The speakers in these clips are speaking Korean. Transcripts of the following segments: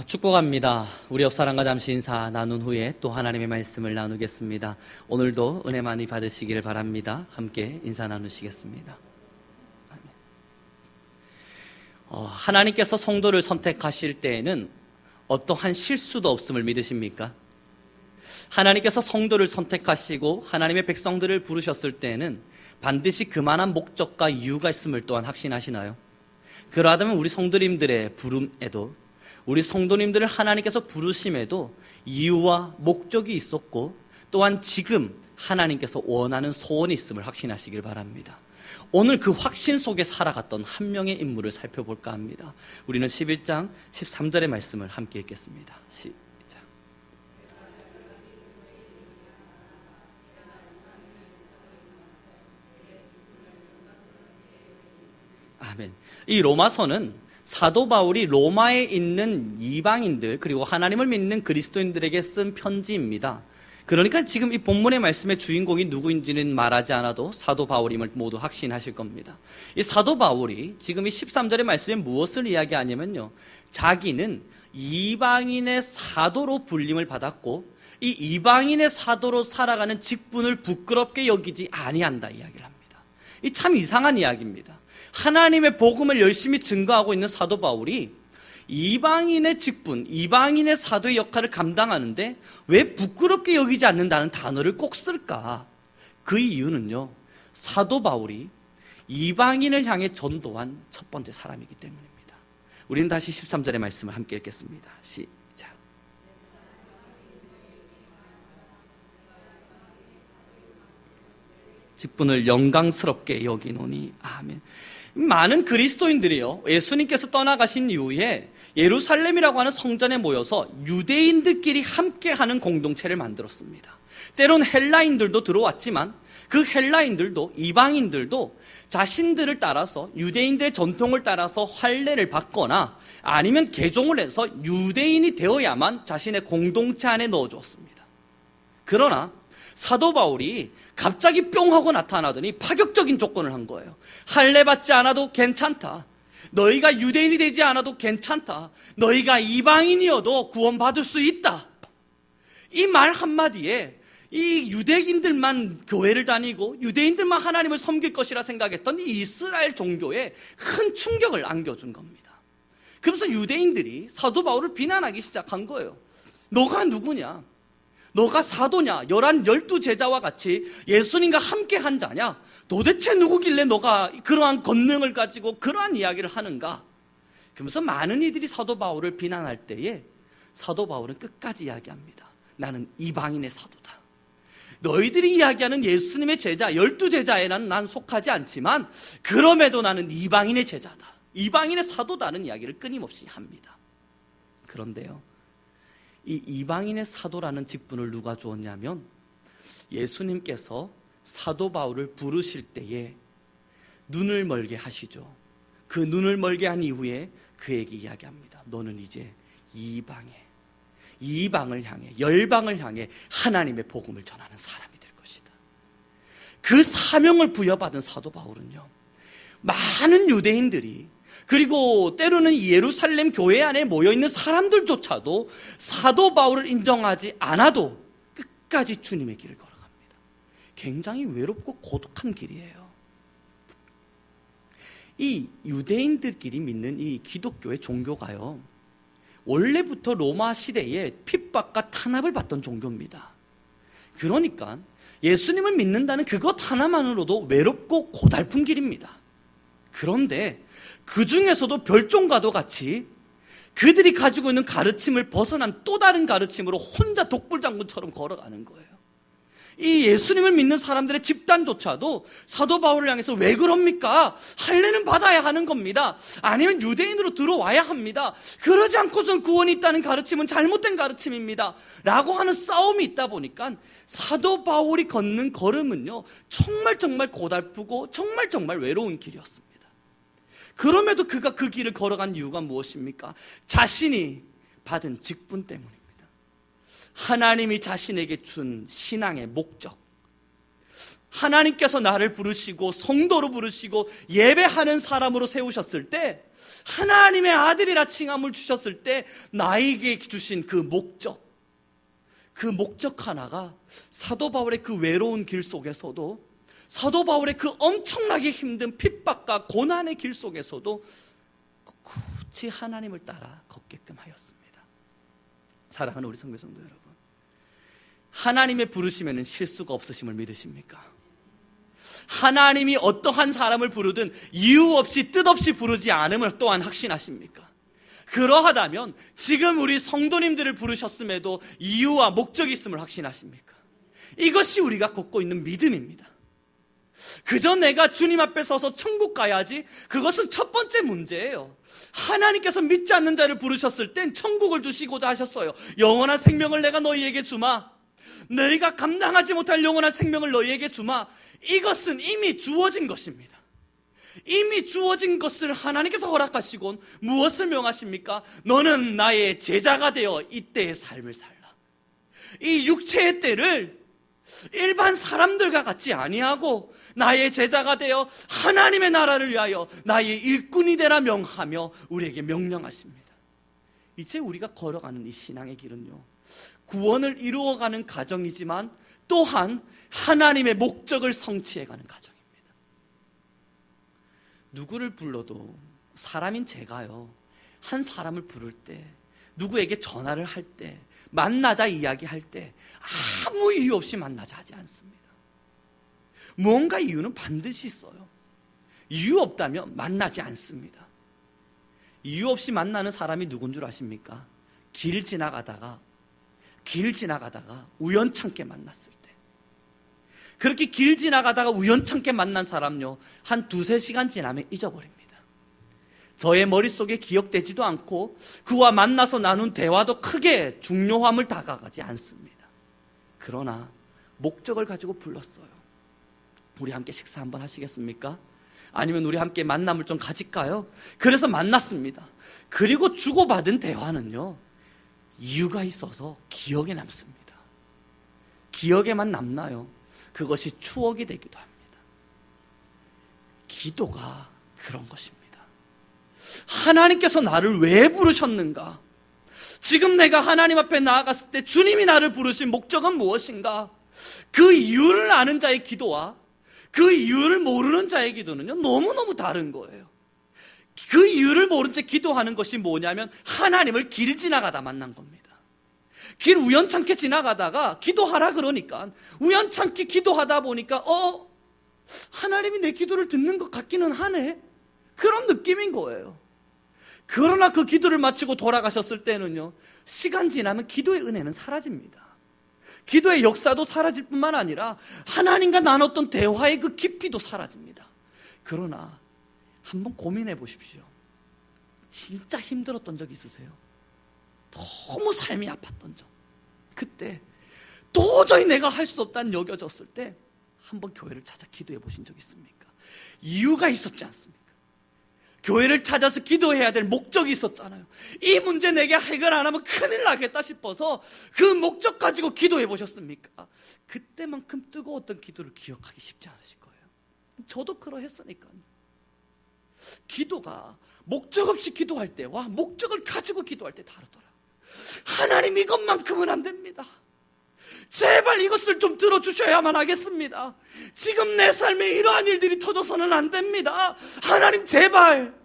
축복합니다. 우리 옆사람과 잠시 인사 나눈 후에 또 하나님의 말씀을 나누겠습니다. 오늘도 은혜 많이 받으시기를 바랍니다. 함께 인사 나누시겠습니다. 하나님께서 성도를 선택하실 때에는 어떠한 실수도 없음을 믿으십니까? 하나님께서 성도를 선택하시고 하나님의 백성들을 부르셨을 때에는 반드시 그만한 목적과 이유가 있음을 또한 확신하시나요? 그러하다면 우리 성도님들의 부름에도, 우리 성도님들을 하나님께서 부르심에도 이유와 목적이 있었고, 또한 지금 하나님께서 원하는 소원이 있음을 확신하시길 바랍니다. 오늘 그 확신 속에 살아갔던 한 명의 인물을 살펴볼까 합니다. 우리는 11장 13절의 말씀을 함께 읽겠습니다. 시작. 아멘. 이 로마서는 사도 바울이 로마에 있는 이방인들 그리고 하나님을 믿는 그리스도인들에게 쓴 편지입니다. 그러니까 지금 이 본문의 말씀의 주인공이 누구인지는 말하지 않아도 사도 바울임을 모두 확신하실 겁니다. 이 사도 바울이 지금 이 13절의 말씀에 무엇을 이야기하냐면요, 자기는 이방인의 사도로 불림을 받았고 이 이방인의 사도로 살아가는 직분을 부끄럽게 여기지 아니한다 이야기를 합니다. 이 참 이상한 이야기입니다. 하나님의 복음을 열심히 증거하고 있는 사도 바울이 이방인의 직분, 이방인의 사도의 역할을 감당하는데 왜 부끄럽게 여기지 않는다는 단어를 꼭 쓸까? 그 이유는요, 사도 바울이 이방인을 향해 전도한 첫 번째 사람이기 때문입니다. 우리는 다시 13절의 말씀을 함께 읽겠습니다. 시작. 직분을 영광스럽게 여기노니. 아멘. 많은 그리스도인들이요, 예수님께서 떠나가신 이후에 예루살렘이라고 하는 성전에 모여서 유대인들끼리 함께하는 공동체를 만들었습니다. 때론 헬라인들도 들어왔지만 그 헬라인들도, 이방인들도 자신들을 따라서, 유대인들의 전통을 따라서 할례를 받거나 아니면 개종을 해서 유대인이 되어야만 자신의 공동체 안에 넣어주었습니다. 그러나 사도 바울이 갑자기 뿅 하고 나타나더니 파격적인 조건을 한 거예요. 할례 받지 않아도 괜찮다. 너희가 유대인이 되지 않아도 괜찮다. 너희가 이방인이어도 구원받을 수 있다. 이 말 한마디에 이 유대인들만 교회를 다니고 유대인들만 하나님을 섬길 것이라 생각했던 이 이스라엘 종교에 큰 충격을 안겨준 겁니다. 그래서 유대인들이 사도 바울을 비난하기 시작한 거예요. 너가 누구냐? 너가 사도냐? 12 제자와 같이 예수님과 함께 한 자냐? 도대체 누구길래 너가 그러한 권능을 가지고 그러한 이야기를 하는가? 그러면서 많은 이들이 사도 바울을 비난할 때에 사도 바울은 끝까지 이야기합니다. 나는 이방인의 사도다. 너희들이 이야기하는 예수님의 제자, 12 제자에는 난 속하지 않지만 그럼에도 나는 이방인의 제자다. 이방인의 사도다는 이야기를 끊임없이 합니다. 그런데요, 이 이방인의 사도라는 직분을 누가 주었냐면 예수님께서 사도 바울을 부르실 때에 눈을 멀게 하시죠. 그 눈을 멀게 한 이후에 그에게 이야기합니다. 너는 이제 이방을 향해, 열방을 향해 하나님의 복음을 전하는 사람이 될 것이다. 그 사명을 부여받은 사도 바울은요, 많은 유대인들이, 그리고 때로는 예루살렘 교회 안에 모여있는 사람들조차도 사도 바울을 인정하지 않아도 끝까지 주님의 길을 걸어갑니다. 굉장히 외롭고 고독한 길이에요. 이 유대인들끼리 믿는 이 기독교의 종교가요, 원래부터 로마 시대에 핍박과 탄압을 받던 종교입니다. 그러니까 예수님을 믿는다는 그것 하나만으로도 외롭고 고달픈 길입니다. 그런데 그 중에서도 별종과도 같이 그들이 가지고 있는 가르침을 벗어난 또 다른 가르침으로 혼자 독불장군처럼 걸어가는 거예요. 이 예수님을 믿는 사람들의 집단조차도 사도 바울을 향해서 왜 그럽니까? 할례는 받아야 하는 겁니다. 아니면 유대인으로 들어와야 합니다. 그러지 않고선 구원이 있다는 가르침은 잘못된 가르침입니다. 라고 하는 싸움이 있다 보니까 사도 바울이 걷는 걸음은요, 정말 고달프고 정말 외로운 길이었습니다. 그럼에도 그가 그 길을 걸어간 이유가 무엇입니까? 자신이 받은 직분 때문입니다. 하나님이 자신에게 준 신앙의 목적, 하나님께서 나를 부르시고 성도로 부르시고 예배하는 사람으로 세우셨을 때, 하나님의 아들이라 칭함을 주셨을 때 나에게 주신 그 목적 하나가 사도 바울의 그 외로운 길 속에서도, 사도 바울의 그 엄청나게 힘든 핍박과 고난의 길 속에서도 굳이 하나님을 따라 걷게끔 하였습니다. 사랑하는 우리 성교성도 여러분, 하나님의 부르심에는 실수가 없으심을 믿으십니까? 하나님이 어떠한 사람을 부르든 이유 없이 뜻없이 부르지 않음을 또한 확신하십니까? 그러하다면 지금 우리 성도님들을 부르셨음에도 이유와 목적이 있음을 확신하십니까? 이것이 우리가 걷고 있는 믿음입니다. 그저 내가 주님 앞에 서서 천국 가야지, 그것은 첫 번째 문제예요. 하나님께서 믿지 않는 자를 부르셨을 땐 천국을 주시고자 하셨어요. 영원한 생명을 내가 너희에게 주마, 너희가 감당하지 못할 영원한 생명을 너희에게 주마. 이것은 이미 주어진 것입니다. 이미 주어진 것을 하나님께서 허락하시곤 무엇을 명하십니까? 너는 나의 제자가 되어 이때의 삶을 살라. 이 육체의 때를 일반 사람들과 같이 아니하고 나의 제자가 되어 하나님의 나라를 위하여 나의 일꾼이 되라 명하며 우리에게 명령하십니다. 이제 우리가 걸어가는 이 신앙의 길은요, 구원을 이루어가는 과정이지만 또한 하나님의 목적을 성취해가는 과정입니다. 누구를 불러도, 사람인 제가요, 한 사람을 부를 때, 누구에게 전화를 할 때, 만나자 이야기할 때 아무 이유 없이 만나자 하지 않습니다. 뭔가 이유는 반드시 있어요. 이유 없다면 만나지 않습니다. 이유 없이 만나는 사람이 누군 줄 아십니까? 길 지나가다가 우연찮게 만났을 때, 그렇게 길 지나가다가 우연찮게 만난 사람요, 한 두세 시간 지나면 잊어버립니다. 저의 머릿속에 기억되지도 않고 그와 만나서 나눈 대화도 크게 중요함을 다가가지 않습니다. 그러나 목적을 가지고 불렀어요. 우리 함께 식사 한번 하시겠습니까? 아니면 우리 함께 만남을 좀 가질까요? 그래서 만났습니다. 그리고 주고받은 대화는요, 이유가 있어서 기억에 남습니다. 기억에만 남나요? 그것이 추억이 되기도 합니다. 기도가 그런 것입니다. 하나님께서 나를 왜 부르셨는가? 지금 내가 하나님 앞에 나아갔을 때 주님이 나를 부르신 목적은 무엇인가? 그 이유를 아는 자의 기도와 그 이유를 모르는 자의 기도는요, 너무너무 다른 거예요. 그 이유를 모른 채 기도하는 것이 뭐냐면 하나님을 길 지나가다 만난 겁니다. 길 우연찮게 지나가다가 기도하라 그러니까 우연찮게 기도하다 보니까 하나님이 내 기도를 듣는 것 같기는 하네, 그런 느낌인 거예요. 그러나 그 기도를 마치고 돌아가셨을 때는요, 시간 지나면 기도의 은혜는 사라집니다. 기도의 역사도 사라질 뿐만 아니라 하나님과 나눴던 대화의 그 깊이도 사라집니다. 그러나 한번 고민해 보십시오. 진짜 힘들었던 적 있으세요? 너무 삶이 아팠던 적, 그때 도저히 내가 할 수 없다는 여겨졌을 때 한번 교회를 찾아 기도해 보신 적 있습니까? 이유가 있었지 않습니까? 교회를 찾아서 기도해야 될 목적이 있었잖아요. 이 문제 내게 해결 안 하면 큰일 나겠다 싶어서 그 목적 가지고 기도해 보셨습니까? 그때만큼 뜨거웠던 기도를 기억하기 쉽지 않으실 거예요. 저도 그러했으니까요. 기도가 목적 없이 기도할 때와 목적을 가지고 기도할 때 다르더라고요. 하나님, 이것만큼은 안 됩니다. 제발 이것을 좀 들어주셔야만 하겠습니다. 지금 내 삶에 이러한 일들이 터져서는 안 됩니다. 하나님, 제발.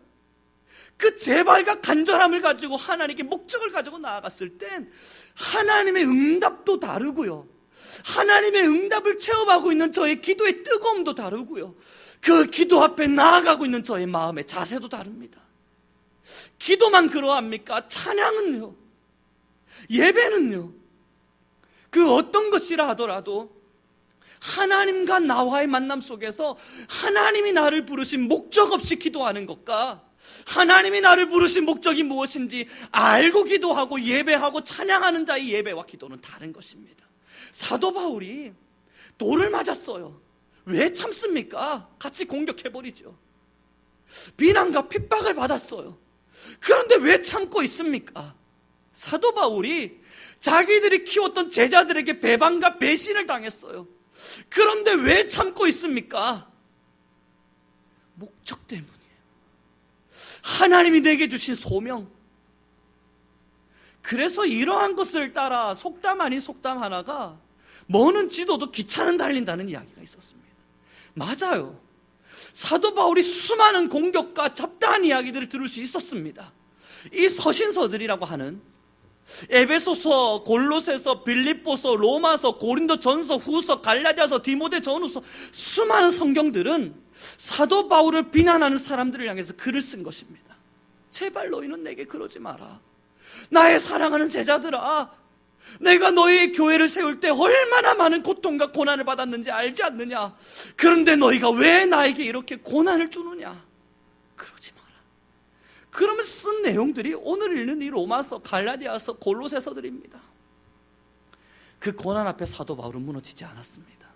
그 제발과 간절함을 가지고 하나님께 목적을 가지고 나아갔을 땐 하나님의 응답도 다르고요, 하나님의 응답을 체험하고 있는 저의 기도의 뜨거움도 다르고요, 그 기도 앞에 나아가고 있는 저의 마음의 자세도 다릅니다. 기도만 그러합니까? 찬양은요, 예배는요, 그 어떤 것이라 하더라도 하나님과 나와의 만남 속에서 하나님이 나를 부르신 목적 없이 기도하는 것과 하나님이 나를 부르신 목적이 무엇인지 알고 기도하고 예배하고 찬양하는 자의 예배와 기도는 다른 것입니다. 사도 바울이 돌을 맞았어요. 왜 참습니까? 같이 공격해버리죠. 비난과 핍박을 받았어요. 그런데 왜 참고 있습니까? 사도 바울이 자기들이 키웠던 제자들에게 배반과 배신을 당했어요. 그런데 왜 참고 있습니까? 목적 때문이에요. 하나님이 내게 주신 소명. 그래서 이러한 것을 따라 속담 아닌 속담 하나가 머는 지도도 기차는 달린다는 이야기가 있었습니다. 맞아요. 사도 바울이 수많은 공격과 잡다한 이야기들을 들을 수 있었습니다. 이 서신서들이라고 하는 에베소서, 골로새서, 빌립보서, 로마서, 고린도전서, 후서, 갈라디아서, 디모데전후서, 수많은 성경들은 사도 바울을 비난하는 사람들을 향해서 글을 쓴 것입니다. 제발 너희는 내게 그러지 마라. 나의 사랑하는 제자들아, 내가 너희 교회를 세울 때 얼마나 많은 고통과 고난을 받았는지 알지 않느냐? 그런데 너희가 왜 나에게 이렇게 고난을 주느냐? 그러지 마라. 그러면서 쓴 내용들이 오늘 읽는 이 로마서, 갈라디아서, 골로새서들입니다. 그 고난 앞에 사도 바울은 무너지지 않았습니다.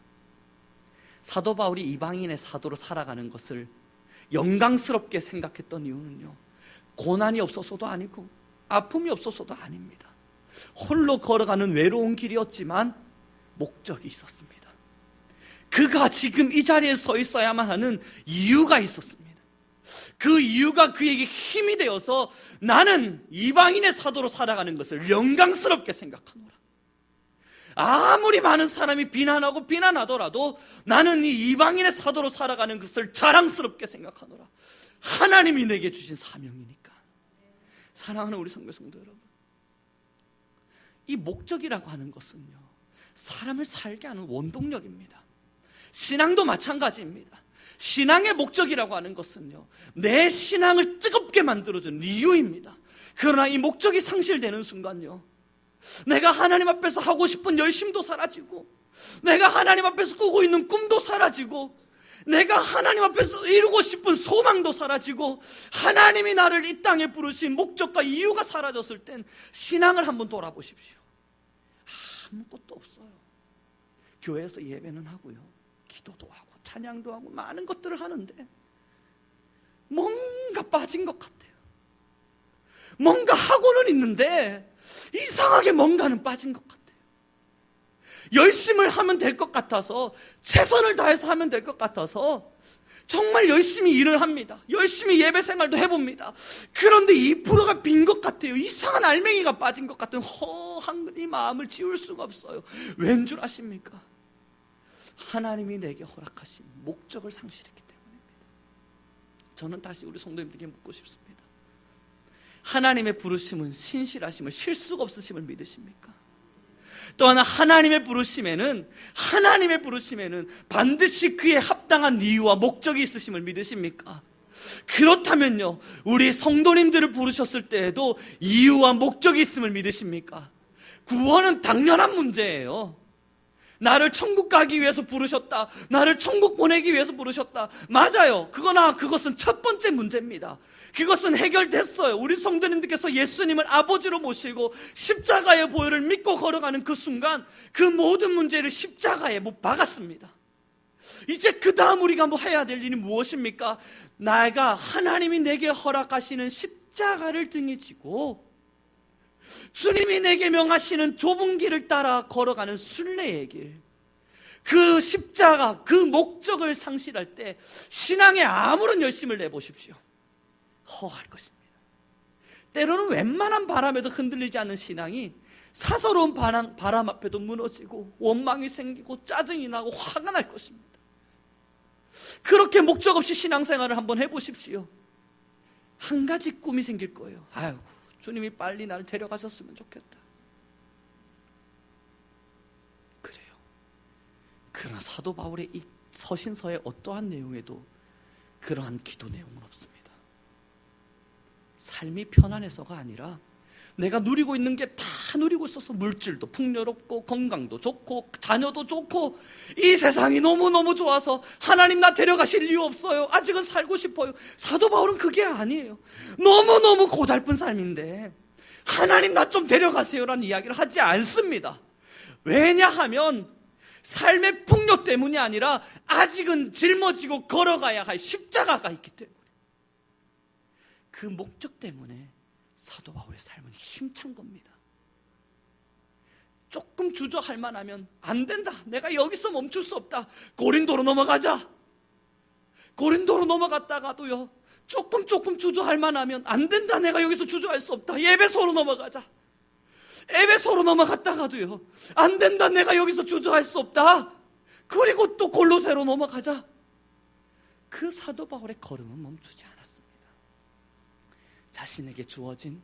사도 바울이 이방인의 사도로 살아가는 것을 영광스럽게 생각했던 이유는요, 고난이 없어서도 아니고 아픔이 없어서도 아닙니다. 홀로 걸어가는 외로운 길이었지만 목적이 있었습니다. 그가 지금 이 자리에 서 있어야만 하는 이유가 있었습니다. 그 이유가 그에게 힘이 되어서 나는 이방인의 사도로 살아가는 것을 영광스럽게 생각하노라. 아무리 많은 사람이 비난하더라도 나는 이 이방인의 사도로 살아가는 것을 자랑스럽게 생각하노라. 하나님이 내게 주신 사명이니까. 사랑하는 우리 성도 여러분, 이 목적이라고 하는 것은요, 사람을 살게 하는 원동력입니다. 신앙도 마찬가지입니다. 신앙의 목적이라고 하는 것은요, 내 신앙을 뜨겁게 만들어주는 이유입니다. 그러나 이 목적이 상실되는 순간요, 내가 하나님 앞에서 하고 싶은 열심도 사라지고, 내가 하나님 앞에서 꾸고 있는 꿈도 사라지고, 내가 하나님 앞에서 이루고 싶은 소망도 사라지고, 하나님이 나를 이 땅에 부르신 목적과 이유가 사라졌을 땐 신앙을 한번 돌아보십시오. 아무것도 없어요. 교회에서 예배는 하고요, 기도도 하고 찬양도 하고 많은 것들을 하는데 뭔가 빠진 것 같아요. 뭔가 하고는 있는데 이상하게 뭔가는 빠진 것 같아요. 열심을 하면 될 것 같아서, 최선을 다해서 하면 될 것 같아서 정말 열심히 일을 합니다. 열심히 예배 생활도 해봅니다. 그런데 2%가 빈 것 같아요. 이상한 알맹이가 빠진 것 같은 허한 이 마음을 지울 수가 없어요. 왠 줄 아십니까? 하나님이 내게 허락하신 목적을 상실했기 때문입니다. 저는 다시 우리 성도님들에게 묻고 싶습니다. 하나님의 부르심은 신실하심을, 실수가 없으심을 믿으십니까? 또 하나, 하나님의 부르심에는 반드시 그에 합당한 이유와 목적이 있으심을 믿으십니까? 그렇다면요, 우리 성도님들을 부르셨을 때에도 이유와 목적이 있음을 믿으십니까? 구원은 당연한 문제예요. 나를 천국 가기 위해서 부르셨다, 나를 천국 보내기 위해서 부르셨다, 맞아요. 그것은 첫 번째 문제입니다. 그것은 해결됐어요. 우리 성도님들께서 예수님을 아버지로 모시고 십자가의 보혈을 믿고 걸어가는 그 순간 그 모든 문제를 십자가에 못 박았습니다. 이제 그 다음 우리가 해야 될 일이 무엇입니까? 내가 하나님이 내게 허락하시는 십자가를 등에 지고 주님이 내게 명하시는 좁은 길을 따라 걸어가는 순례의 길, 그 십자가, 그 목적을 상실할 때 신앙에 아무런 열심을 내보십시오. 허할 것입니다. 때로는 웬만한 바람에도 흔들리지 않는 신앙이 사서로운 바람 앞에도 무너지고 원망이 생기고 짜증이 나고 화가 날 것입니다. 그렇게 목적 없이 신앙생활을 한번 해보십시오. 한 가지 꿈이 생길 거예요. 아이고, 주님이 빨리 나를 데려가셨으면 좋겠다. 그래요. 그러나 사도 바울의 이 서신서의 어떠한 내용에도 그러한 기도 내용은 없습니다. 삶이 편안해서가 아니라 내가 누리고 있는 게 다 누리고 있어서 물질도 풍요롭고 건강도 좋고 자녀도 좋고 이 세상이 너무너무 좋아서 하나님 나 데려가실 이유 없어요, 아직은 살고 싶어요. 사도 바울은 그게 아니에요. 너무너무 고달픈 삶인데 하나님 나 좀 데려가세요라는 이야기를 하지 않습니다. 왜냐하면 삶의 풍요 때문이 아니라 아직은 짊어지고 걸어가야 할 십자가가 있기 때문에, 그 목적 때문에 사도 바울의 삶은 힘찬 겁니다. 조금 주저할 만하면 안 된다, 내가 여기서 멈출 수 없다, 고린도로 넘어가자. 고린도로 넘어갔다가도요, 조금 주저할 만하면 안 된다, 내가 여기서 주저할 수 없다, 에베소로 넘어가자. 에베소로 넘어갔다가도요, 안 된다, 내가 여기서 주저할 수 없다, 그리고 또 골로새로 넘어가자. 그 사도 바울의 걸음은 멈추지 않았습니다. 자신에게 주어진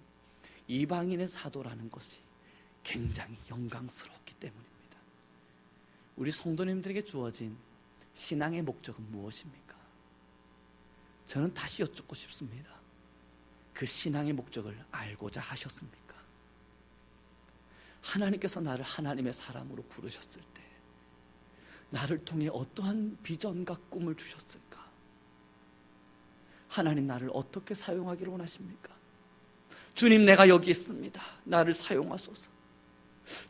이방인의 사도라는 것이 굉장히 영광스러웠기 때문입니다. 우리 성도님들에게 주어진 신앙의 목적은 무엇입니까? 저는 다시 여쭙고 싶습니다. 그 신앙의 목적을 알고자 하셨습니까? 하나님께서 나를 하나님의 사람으로 부르셨을 때 나를 통해 어떠한 비전과 꿈을 주셨을까? 하나님 나를 어떻게 사용하기를 원하십니까? 주님, 내가 여기 있습니다, 나를 사용하소서.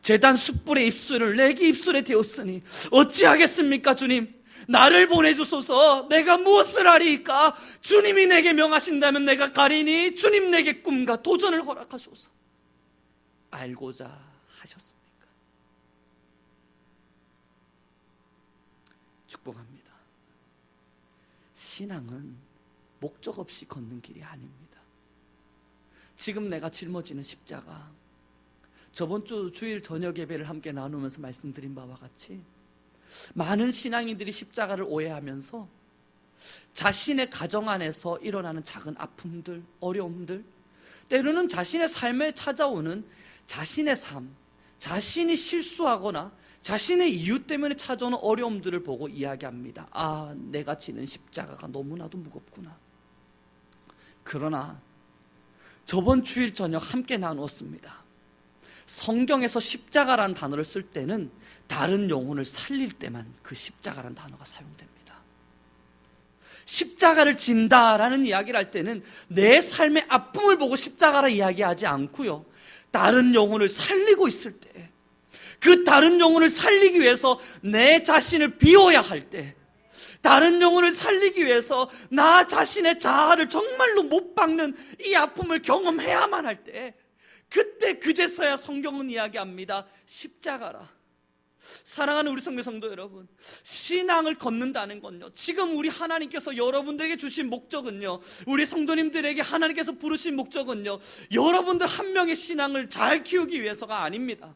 제단 숯불의 입술을 내게 입술에 대었으니 어찌하겠습니까? 주님, 나를 보내주소서. 내가 무엇을 하리이까? 주님이 내게 명하신다면 내가 가리니 주님 내게 꿈과 도전을 허락하소서. 알고자 하셨습니까? 축복합니다. 신앙은 목적 없이 걷는 길이 아닙니다. 지금 내가 짊어지는 십자가, 저번 주 주일 저녁 예배를 함께 나누면서 말씀드린 바와 같이 많은 신앙인들이 십자가를 오해하면서 자신의 가정 안에서 일어나는 작은 아픔들, 어려움들, 때로는 자신의 삶에 찾아오는 자신의 삶, 자신이 실수하거나 자신의 이유 때문에 찾아오는 어려움들을 보고 이야기합니다. 아, 내가 지는 십자가가 너무나도 무겁구나. 그러나 저번 주일 저녁 함께 나누었습니다. 성경에서 십자가라는 단어를 쓸 때는 다른 영혼을 살릴 때만 그 십자가라는 단어가 사용됩니다. 십자가를 진다라는 이야기를 할 때는 내 삶의 아픔을 보고 십자가라 이야기하지 않고요, 다른 영혼을 살리고 있을 때, 그 다른 영혼을 살리기 위해서 내 자신을 비워야 할 때, 다른 영혼을 살리기 위해서 나 자신의 자아를 정말로 못 박는 이 아픔을 경험해야만 할 때, 그때 그제서야 성경은 이야기합니다. 십자가라. 사랑하는 우리 성도 여러분, 신앙을 걷는다는 건요, 지금 우리 하나님께서 여러분들에게 주신 목적은요, 우리 성도님들에게 하나님께서 부르신 목적은요, 여러분들 한 명의 신앙을 잘 키우기 위해서가 아닙니다.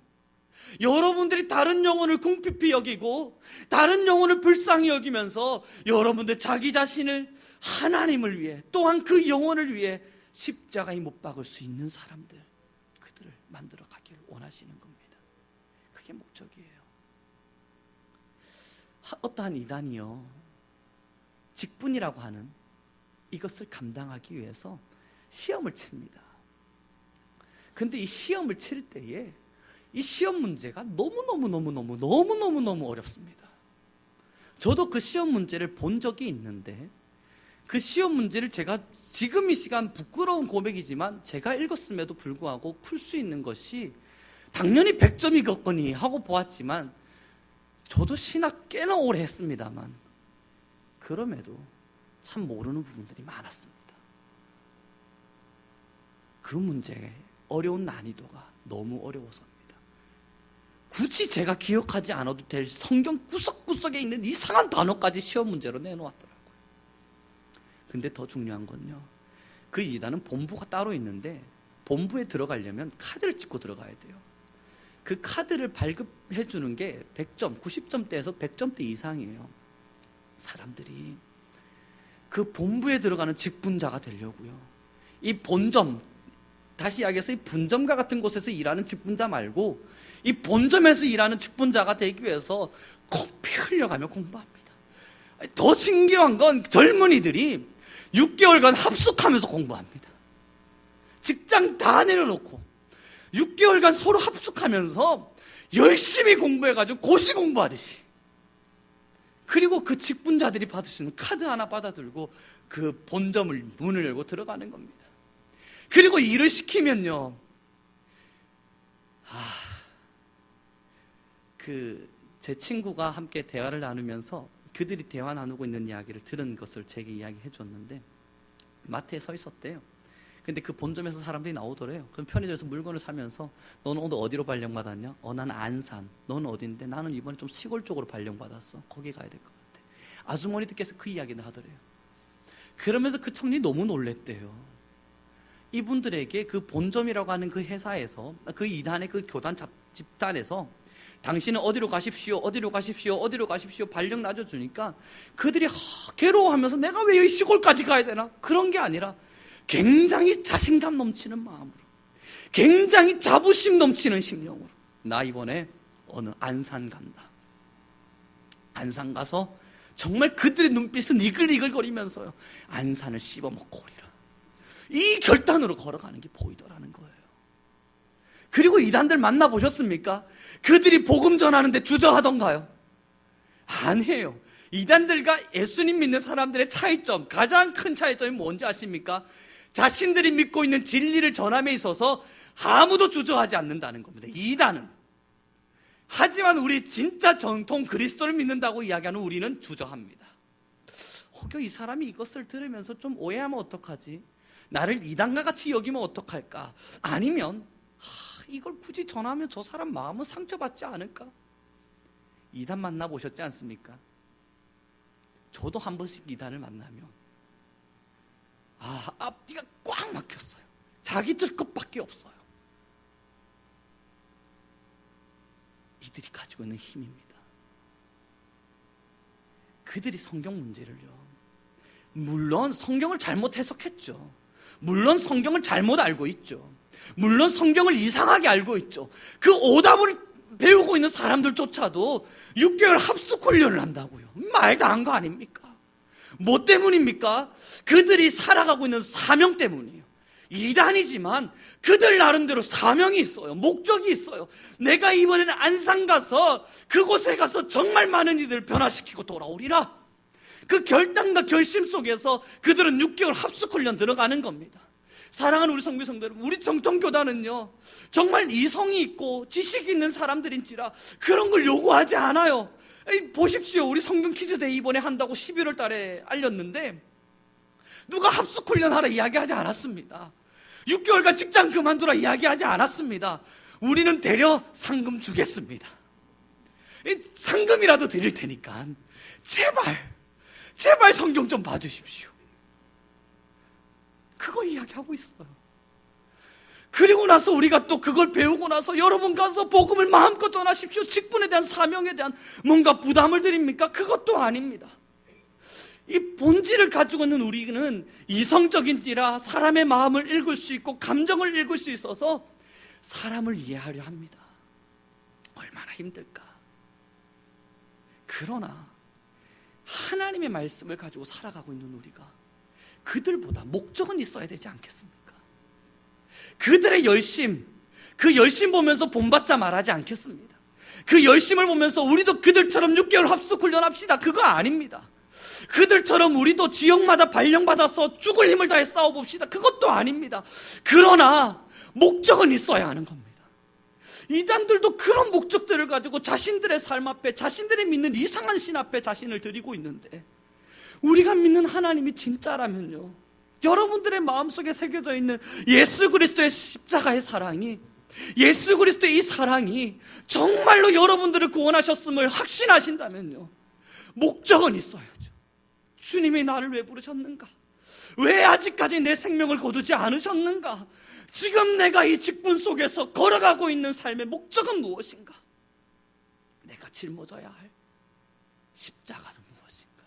여러분들이 다른 영혼을 궁핍히 여기고 다른 영혼을 불쌍히 여기면서 여러분들 자기 자신을 하나님을 위해, 또한 그 영혼을 위해 십자가에 못 박을 수 있는 사람들, 그들을 만들어 가기를 원하시는 겁니다. 그게 목적이에요. 어떠한 이단이요, 직분이라고 하는 이것을 감당하기 위해서 시험을 칩니다. 근데 이 시험을 칠 때에 이 시험 문제가 너무 어렵습니다. 저도 그 시험 문제를 본 적이 있는데, 그 시험 문제를 제가 지금 이 시간 부끄러운 고백이지만 제가 읽었음에도 불구하고 풀 수 있는 것이 당연히 100점이겠거니 하고 보았지만, 저도 신학 꽤나 오래 했습니다만 그럼에도 참 모르는 부분들이 많았습니다. 그 문제의 어려운 난이도가 너무 어려워서입니다. 굳이 제가 기억하지 않아도 될 성경 구석구석에 있는 이상한 단어까지 시험 문제로 내놓았더라고요. 근데 더 중요한 건요, 그 이단은 본부가 따로 있는데 본부에 들어가려면 카드를 찍고 들어가야 돼요. 그 카드를 발급해 주는 게 100점, 90점대에서 100점대 이상이에요. 사람들이 그 본부에 들어가는 직분자가 되려고요, 이 본점, 다시 이야기해서 이 분점과 같은 곳에서 일하는 직분자 말고 이 본점에서 일하는 직분자가 되기 위해서 코피 흘려가며 공부합니다. 더 신기한 건 젊은이들이 6개월간 합숙하면서 공부합니다. 직장 다 내려놓고 6개월간 서로 합숙하면서 열심히 공부해가지고 고시 공부하듯이, 그리고 그 직분자들이 받을 수 있는 카드 하나 받아들고 그 본점을 문을 열고 들어가는 겁니다. 그리고 일을 시키면요, 제 친구가 함께 대화를 나누면서 그들이 대화 나누고 있는 이야기를 들은 것을 제게 이야기해 줬는데, 마트에 서 있었대요. 근데 그 본점에서 사람들이 나오더래요. 그럼 편의점에서 물건을 사면서 너는 오늘 어디로 발령받았냐? 난 안산. 너는 어딘데? 나는 이번에 좀 시골 쪽으로 발령받았어. 거기 가야 될 것 같아. 아주머니들께서 그 이야기를 하더래요. 그러면서 그 청년이 너무 놀랬대요. 이분들에게 그 본점이라고 하는 그 회사에서, 그 이단의 그 교단 집단에서 당신은 어디로 가십시오, 어디로 가십시오, 어디로 가십시오 발령 나눠주니까 그들이 괴로워하면서 내가 왜 여기 시골까지 가야 되나? 그런 게 아니라 굉장히 자신감 넘치는 마음으로, 굉장히 자부심 넘치는 심령으로, 나 이번에 어느 안산 간다. 안산 가서 정말 그들의 눈빛은 이글이글거리면서요, 안산을 씹어먹고 오리라. 이 결단으로 걸어가는 게 보이더라는 거예요. 그리고 이단들 만나보셨습니까? 그들이 복음 전하는데 주저하던가요? 아니에요. 이단들과 예수님 믿는 사람들의 차이점, 가장 큰 차이점이 뭔지 아십니까? 자신들이 믿고 있는 진리를 전함에 있어서 아무도 주저하지 않는다는 겁니다. 이단은. 하지만 우리 진짜 정통 그리스도를 믿는다고 이야기하는 우리는 주저합니다. 혹여 이 사람이 이것을 들으면서 좀 오해하면 어떡하지? 나를 이단과 같이 여기면 어떡할까? 아니면 이걸 굳이 전하면 저 사람 마음은 상처받지 않을까? 이단 만나보셨지 않습니까? 저도 한 번씩 이단을 만나면 앞뒤가 꽉 막혔어요. 자기들 것밖에 없어요. 이들이 가지고 있는 힘입니다. 그들이 성경 문제를요, 물론 성경을 잘못 해석했죠. 물론 성경을 잘못 알고 있죠. 물론 성경을 이상하게 알고 있죠. 그 오답을 배우고 있는 사람들조차도 6개월 합숙 훈련을 한다고요. 말도 안 거 아닙니까? 뭐 때문입니까? 그들이 살아가고 있는 사명 때문이에요. 이단이지만 그들 나름대로 사명이 있어요. 목적이 있어요. 내가 이번에는 안산 가서 그곳에 가서 정말 많은 이들을 변화시키고 돌아오리라. 그 결단과 결심 속에서 그들은 6개월 합숙훈련 들어가는 겁니다. 사랑하는 우리 성교 성도 여러분, 우리 정통교단은요, 정말 이성이 있고 지식이 있는 사람들인지라 그런 걸 요구하지 않아요. 보십시오. 우리 성경 퀴즈데이 이번에 한다고 11월 달에 알렸는데 누가 합숙훈련하라 이야기하지 않았습니다. 6개월간 직장 그만두라 이야기하지 않았습니다. 우리는 대려 상금 주겠습니다. 상금이라도 드릴 테니까 제발 성경 좀 봐주십시오. 그거 이야기하고 있어요. 그리고 나서 우리가 또 그걸 배우고 나서 여러분 가서 복음을 마음껏 전하십시오. 직분에 대한 사명에 대한 뭔가 부담을 드립니까? 그것도 아닙니다. 이 본질을 가지고 있는 우리는 이성적인지라 사람의 마음을 읽을 수 있고 감정을 읽을 수 있어서 사람을 이해하려 합니다. 얼마나 힘들까. 그러나 하나님의 말씀을 가지고 살아가고 있는 우리가 그들보다 목적은 있어야 되지 않겠습니까? 그들의 열심, 그 열심 보면서 본받자 말하지 않겠습니다. 그 열심을 보면서 우리도 그들처럼 6개월 합숙 훈련합시다. 그거 아닙니다. 그들처럼 우리도 지역마다 발령받아서 죽을 힘을 다해 싸워봅시다. 그것도 아닙니다. 그러나 목적은 있어야 하는 겁니다. 이단들도 그런 목적들을 가지고 자신들의 삶 앞에, 자신들이 믿는 이상한 신 앞에 자신을 드리고 있는데, 우리가 믿는 하나님이 진짜라면요, 여러분들의 마음속에 새겨져 있는 예수 그리스도의 십자가의 사랑이, 예수 그리스도의 이 사랑이 정말로 여러분들을 구원하셨음을 확신하신다면요, 목적은 있어야죠. 주님이 나를 왜 부르셨는가? 왜 아직까지 내 생명을 거두지 않으셨는가? 지금 내가 이 직분 속에서 걸어가고 있는 삶의 목적은 무엇인가? 내가 짊어져야 할 십자가는 무엇인가?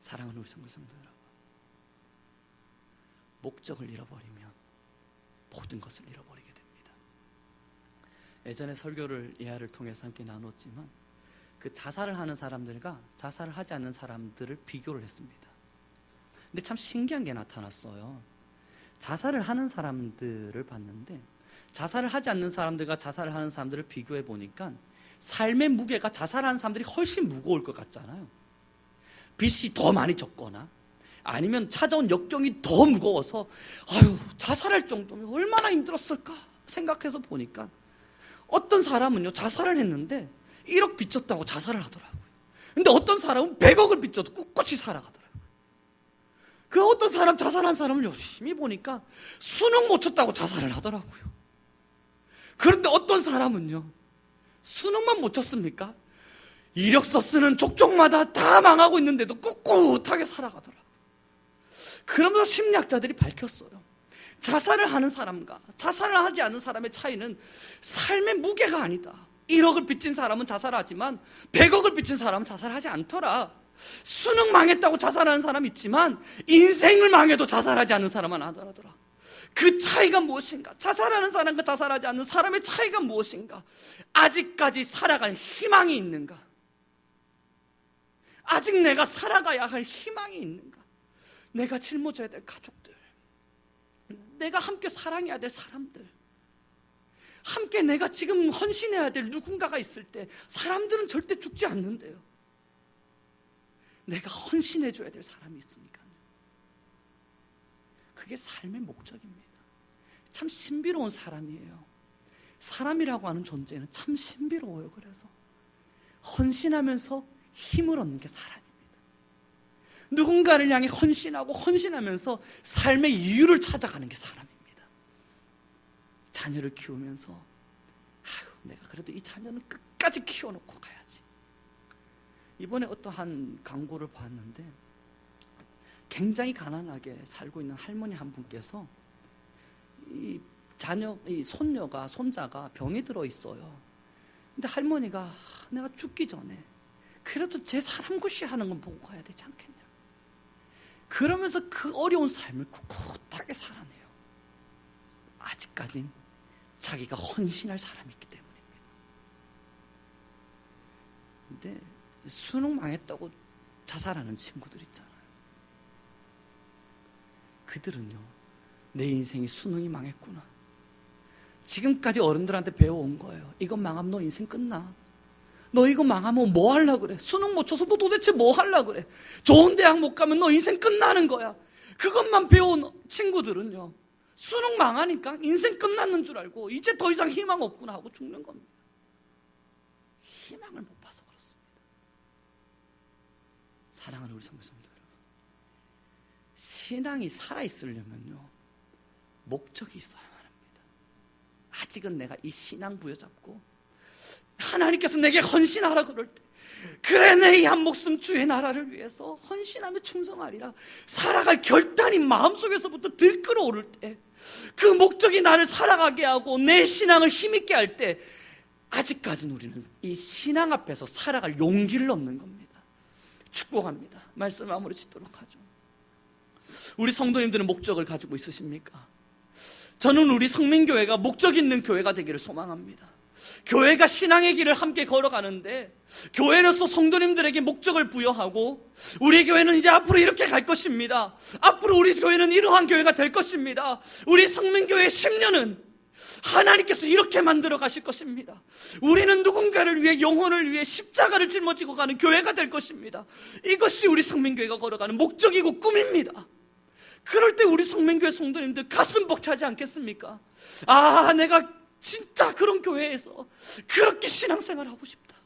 사랑하는 우리 성도 여러분, 목적을 잃어버리면 모든 것을 잃어버리게 됩니다. 예전에 설교를 예화를 통해서 함께 나눴지만 그 자살을 하는 사람들과 자살을 하지 않는 사람들을 비교를 했습니다. 근데 참 신기한 게 나타났어요. 자살을 하는 사람들을 봤는데 자살을 하지 않는 사람들과 자살을 하는 사람들을 비교해 보니까 삶의 무게가 자살하는 사람들이 훨씬 무거울 것 같잖아요. 빚이 더 많이 졌거나 아니면 찾아온 역경이 더 무거워서 자살할 정도면 얼마나 힘들었을까 생각해서 보니까 어떤 사람은요, 자살을 했는데 1억 빚졌다고 자살을 하더라고요. 근데 어떤 사람은 100억을 빚져도 꿋꿋이 살아가더라고요. 그 어떤 사람, 자살한 사람을 열심히 보니까 수능 못 쳤다고 자살을 하더라고요. 그런데 어떤 사람은요, 수능만 못 쳤습니까? 이력서 쓰는 족족마다 다 망하고 있는데도 꿋꿋하게 살아가더라. 그러면서 심리학자들이 밝혔어요. 자살을 하는 사람과 자살을 하지 않은 사람의 차이는 삶의 무게가 아니다. 1억을 빚진 사람은 자살하지만 100억을 빚진 사람은 자살하지 않더라. 수능 망했다고 자살하는 사람 있지만 인생을 망해도 자살하지 않는 사람은 안 하더라. 그 차이가 무엇인가? 자살하는 사람과 자살하지 않는 사람의 차이가 무엇인가? 아직까지 살아갈 희망이 있는가? 아직 내가 살아가야 할 희망이 있는가? 내가 짊어져야 될 가족들, 내가 함께 사랑해야 될 사람들, 함께 내가 지금 헌신해야 될 누군가가 있을 때 사람들은 절대 죽지 않는데요. 내가 헌신해줘야 될 사람이 있으니까요. 그게 삶의 목적입니다. 참 신비로운 사람이에요. 사람이라고 하는 존재는 참 신비로워요. 그래서 헌신하면서 힘을 얻는 게 사람입니다. 누군가를 향해 헌신하고 헌신하면서 삶의 이유를 찾아가는 게 사람입니다. 자녀를 키우면서 내가 그래도 이 자녀는 끝까지 키워놓고 가야지. 이번에 어떠한 광고를 봤는데 굉장히 가난하게 살고 있는 할머니 한 분께서 이 손녀가, 손자가 병이 들어 있어요. 근데 할머니가 내가 죽기 전에 그래도 제 사람 구실하는 건 보고 가야 되지 않겠냐. 그러면서 그 어려운 삶을 꿋꿋하게 살아내요. 아직까진 자기가 헌신할 사람이 있기 때문입니다. 근데 수능 망했다고 자살하는 친구들 있잖아요. 그들은요, 내 인생이 수능이 망했구나. 지금까지 어른들한테 배워온 거예요. 이거 망하면 너 인생 끝나. 너 이거 망하면 뭐 하려고 그래? 수능 못 쳐서 너 도대체 뭐 하려고 그래? 좋은 대학 못 가면 너 인생 끝나는 거야. 그것만 배운 친구들은요, 수능 망하니까 인생 끝났는 줄 알고 이제 더 이상 희망 없구나 하고 죽는 겁니다. 희망을 못 봐서 그렇습니다. 사랑하는 우리 성도 여러분, 신앙이 살아있으려면요, 목적이 있어야만 합니다. 아직은 내가 이 신앙 부여잡고 하나님께서 내게 헌신하라 그럴 때, 그래 내 이 한 목숨 주의 나라를 위해서 헌신하며 충성하리라 살아갈 결단이 마음속에서부터 들끓어오를 때, 그 목적이 나를 살아가게 하고 내 신앙을 힘있게 할 때, 아직까지는 우리는 이 신앙 앞에서 살아갈 용기를 얻는 겁니다. 축복합니다. 말씀 마무리 짓도록 하죠. 우리 성도님들은 목적을 가지고 있으십니까? 저는 우리 성민교회가 목적 있는 교회가 되기를 소망합니다. 교회가 신앙의 길을 함께 걸어가는데, 교회로서 성도님들에게 목적을 부여하고, 우리 교회는 이제 앞으로 이렇게 갈 것입니다. 앞으로 우리 교회는 이러한 교회가 될 것입니다. 우리 성민교회 10년은 하나님께서 이렇게 만들어 가실 것입니다. 우리는 누군가를 위해, 영혼을 위해 십자가를 짊어지고 가는 교회가 될 것입니다. 이것이 우리 성민교회가 걸어가는 목적이고 꿈입니다. 그럴 때 우리 성민교회 성도님들 가슴 벅차지 않겠습니까? 아, 내가 진짜 그런 교회에서 그렇게 신앙생활을 하고 싶다.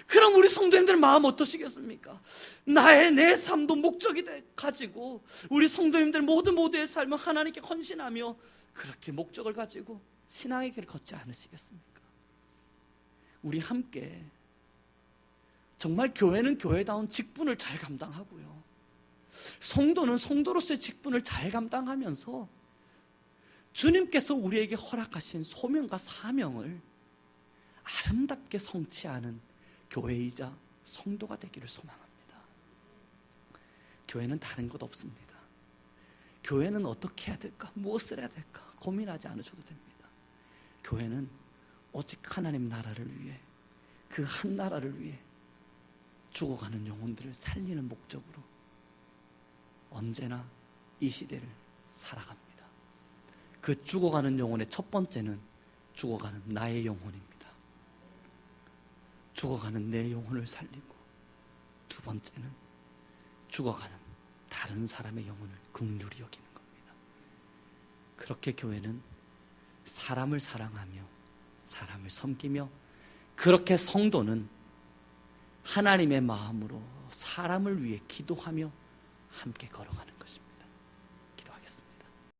그럼 우리 성도님들 마음 어떠시겠습니까? 내 삶도 목적이 가지고 우리 성도님들 모두의 삶을 하나님께 헌신하며 그렇게 목적을 가지고 신앙의 길을 걷지 않으시겠습니까? 우리 함께 정말 교회는 교회다운 직분을 잘 감당하고요, 성도는 성도로서의 직분을 잘 감당하면서 주님께서 우리에게 허락하신 소명과 사명을 아름답게 성취하는 교회이자 성도가 되기를 소망합니다. 교회는 다른 것 없습니다. 교회는 어떻게 해야 될까? 무엇을 해야 될까? 고민하지 않으셔도 됩니다. 교회는 오직 하나님 나라를 위해, 그 한 나라를 위해 죽어가는 영혼들을 살리는 목적으로 언제나 이 시대를 살아갑니다. 그 죽어가는 영혼의 첫 번째는 죽어가는 나의 영혼입니다. 죽어가는 내 영혼을 살리고, 두 번째는 죽어가는 다른 사람의 영혼을 긍휼히 여기는 겁니다. 그렇게 교회는 사람을 사랑하며 사람을 섬기며, 그렇게 성도는 하나님의 마음으로 사람을 위해 기도하며 함께 걸어가는 것입니다.